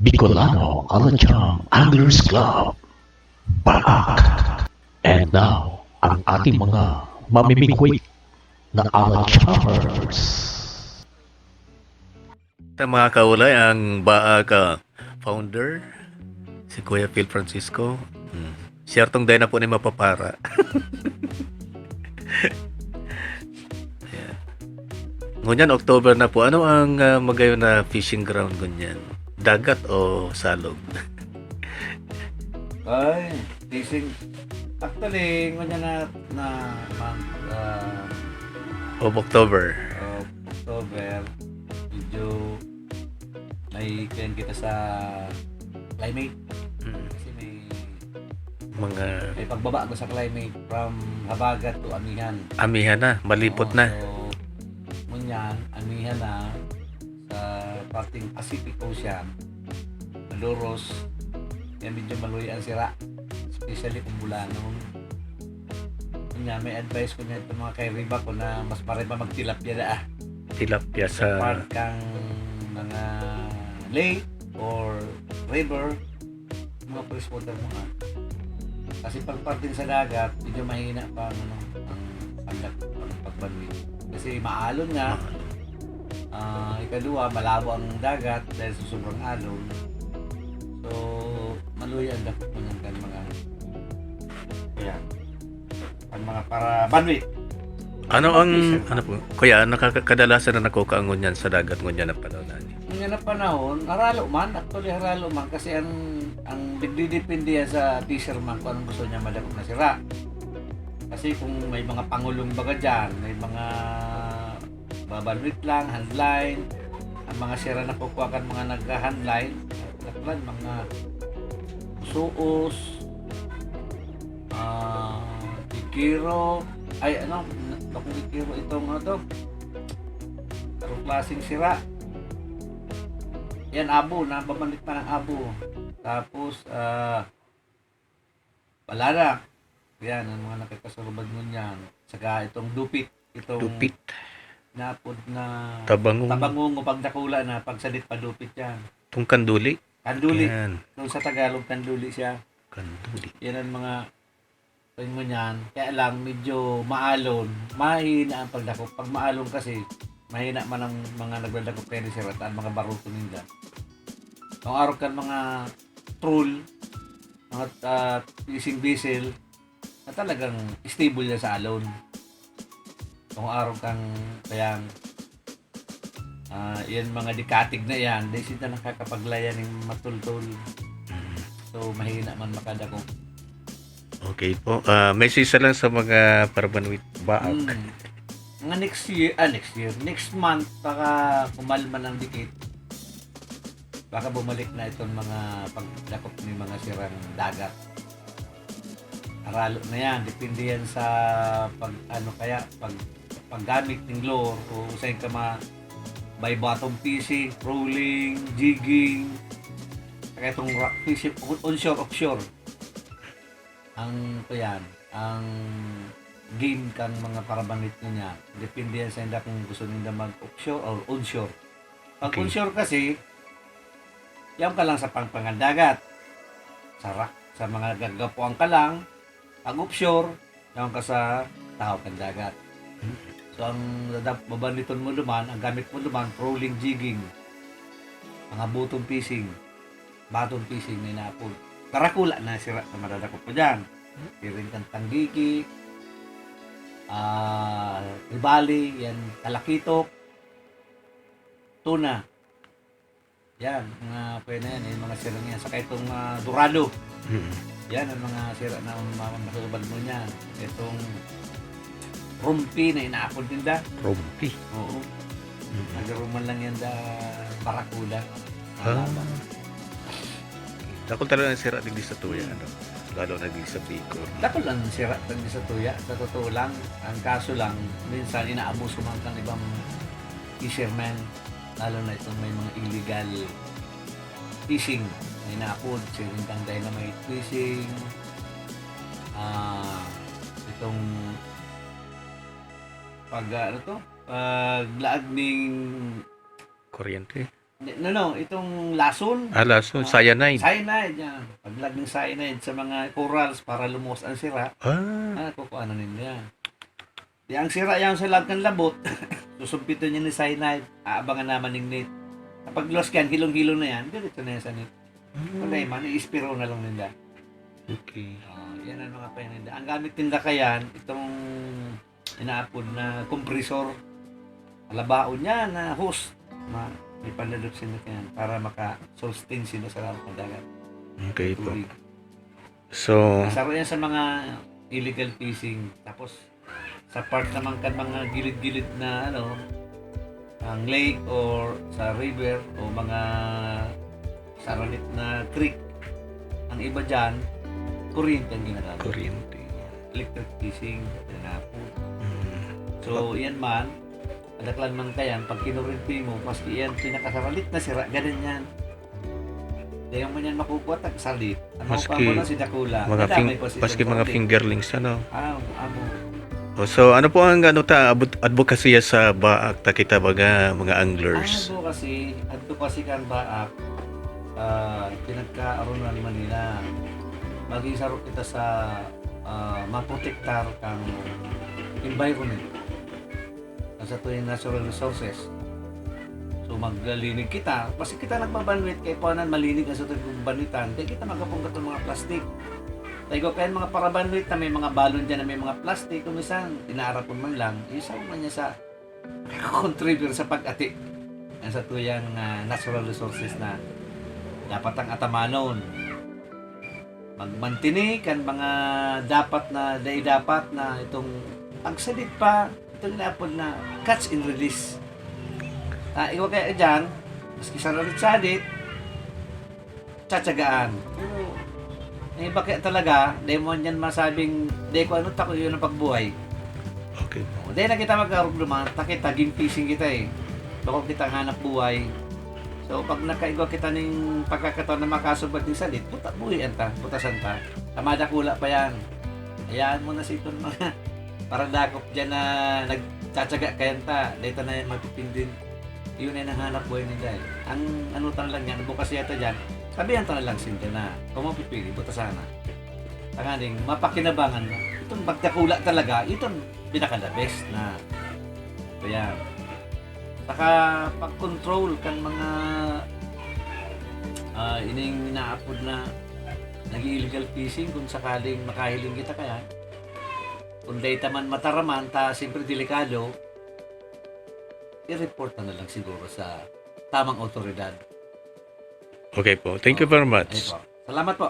Bicolano Alachang Anglers Club, Barak. And now, ang ating mga mamimigwit na Alachangers. Sa mga kaulay, ang Baag founder, si Kuya Phil Francisco. Siyertong din na po ni mapapara. Ayan. Ngunyan, October na po. Ano ang magayon na fishing ground ngunyan? Dagat o salog? Ay, fishing. Actually, ngayon na month Of October. of October, medyo may kiyan kita sa climate. Mm. Kasi Mga may pagbaba ko sa climate from Habagat to Amihan. amihan na, malipot Oo, na. So, ngunyan, Amihan na sa parting Pacific Ocean, Maluros, yan medyo maluwi ang sira. Especially kung Bulanon. Kanya, may advice ko na ito mga kay-riba ko na mas pare pa magtilapia na Tilapia sa sa... part kang mga lake or river, mga freshwater mga. Kasi pag parting sa dagat, medyo mahina pa ang pagbanwi. Kasi maalon nga, ikadua, malabo ang dagat dahil sa sobrang alon. So, maluwi ang dapat mo ng mga kaya ang mga para banwi. Ano po? Kuya, nakakadalasan na nakukaang ngunyan sa dagat ngunyan na panahon na niya. Ngayon na panahon, haralo man, actually haralo man kasi ang nagdidepende yan sa fisherman kung anong gusto niya madakop na sira. Kasi kung may mga pangulong baga dyan, may mga babanwit lang, handline, ang mga sira na kukuha kan mga nag-handline, mga suos, ikiro, ay ano, bakong ikiro itong ano to, karong klaseng sira. Yan, abo, nababanit pa ng abo. Tapos, palana. Yan, ang mga nakakasurubad mo yan. Saka itong dupit. Itong Lupit. napod na Tabangong. o pagdakula na pagsalit pa dupit yan. Itong kanduli. Kanduli. Yan. Nung sa Tagalog, kanduli siya. Kanduli. Yan ang mga mo niyan. Kaya lang, medyo maalon. Mahina ang pagdakop. Pag maalon kasi, mahina man ang mga nagladakop kayo ni Siratan, mga baruto nila. Kung araw kan mga troll, mga fishing vessel, na talagang stable yan sa alon. Kung araw kang kayang yan mga dikatig na yan, dahil sila nakakapaglaya ng matultol. So, mahina man makadakop. Okay po. Message na lang sa mga parabanwit baag. Mga next month, baka kumalma ng dikit. Baka bumalik na itong mga pagdakop ng mga sirang dagat. Aralo na yan, depende yan sa paggamit ng lure o usahin ka by bottom fishing, trolling, jigging, kaya itong rock fishing, onshore, offshore. Ang game kang mga parabanit niya. Depende yan sa hindi kung gusto nila mag-offshore or onshore. Pag Okay. onshore kasi, yan ka lang sa pangpangan dagat. Sa mga gagapuan ka lang. Pag offshore, yan ka sa tao kang dagat. So, ang babaniton mo naman, ang gamit mo naman, trolling, jigging, mga bottom fishing, may napol. Karakula na sira na madadakot po dyan. Piring kang tanggiki, ribali, yan, talakitok, tuna. Yan, mga pwede yan, yung mga sirang yan. Saka itong dorado. Yan, ang mga sira na masasabad mo niyan. Itong rumpi na inaapod din da. Rumpi. Oo. Nagaruman lang yan da barakuda. Ako talaga ang sira digdi sa tuya. Ano? Lalo na digdi sa Bicol. Dako lang sira tadi sa tuya. Sa totoo lang, ang kaso lang, minsan inaabuso man kang ibang fisherman, lalo na itong may mga illegal fishing na inaapod, sirintang dynamite fishing, itong paglaag ng Kuryente. Itong lason. Lason, cyanide. Cyanide yan. Paglag ng cyanide sa mga corals para lumuwas ang sira, kukuha na nila. Di ang sira yan sa lag ng labot, susumpitin niya ni cyanide, aabangan naman ng net. Kapag lost yan, hilong-hilong na yan, diretso na yan sa net. Kung man, i-spiro na lang nila. Okay. Yan ang mga paninda. Ang gamit nila kayan, itong inaapod na kompresor. Alabaon niya na hose. May panlalop sila yan para maka-sustain sila sa lahat ng dagat. Okay po. Tubig. So, Saro yan sa mga illegal fishing. Tapos, sa part naman kan mga gilid-gilid na ang lake or sa river o mga saralit na creek. Ang iba dyan, kuryente ang ginagamit. kuryente. Electric fishing, tinapon. So, yan man, adaklan man kayan, pag kinurinti mo, maski yan, pinakasaralit na sira, ganun yan. Dahil mo yan makukuha, salit. Ang Maski makukuha mo na si Dakula. Mga nadamay pa si paski mga Dakula. fingerlings, ano? Amo. So, ano po ang advocacy sa baak ta kita mga anglers? Advocacy kan baak, pinagkaaronan man nila. Mag-isaro kita sa maprotektar kang environment. Sa tuwing natural resources. So maglalinig kita, kasi kita nagbabanwit kay panan malinig ang sa tuwing banitan, kaya kita magapunggat ng mga plastic. Tayo kaya mga parabanwit na may mga balon dyan na may mga plastic, kung minsan inaarapon man lang, isa man niya sa contribute sa pag-ati ang sa tuyang natural resources na dapat ang atamanon. Magmantini kan mga dapat na itong pagsalit pa itong napon na catch and release. Ikaw kaya dyan, maski sa salit, tsatsagaan. Pero, iba kaya talaga, di mo yan masabing, di ko ano tako yun ang pagbuhay. Okay. Di na kita magkarugluman, takit, taging fishing kita eh. Bakit kita hanap buhay. So, pag nakaigaw kita ng pagkakataon na makasubad ng salit, buhay anta, putasan ta. Tamada kula pa yan. Hayaan mo na si itong mga parang dakop dyan na nagtsatsaga kayan ta. Dito na yan magpipindin. Yun ay nanghanap buhay nila eh. Ang anutan lang yan, bukas yata dyan, sabihan ta na lang sinta na, kung mo pipili, butasan na. Tanganing, mapakinabangan mo. Itong pagkakula talaga, itong pinaka-the best na. So yan. Saka pag-control kan mga ining inaapod na nag-illegal fishing kung sakaling makahiling kita kaya. Kung data man mataraman, siyempre delikado, i-report na lang siguro sa tamang otoridad. Okay po. Thank you very much. Ayun po. Salamat po.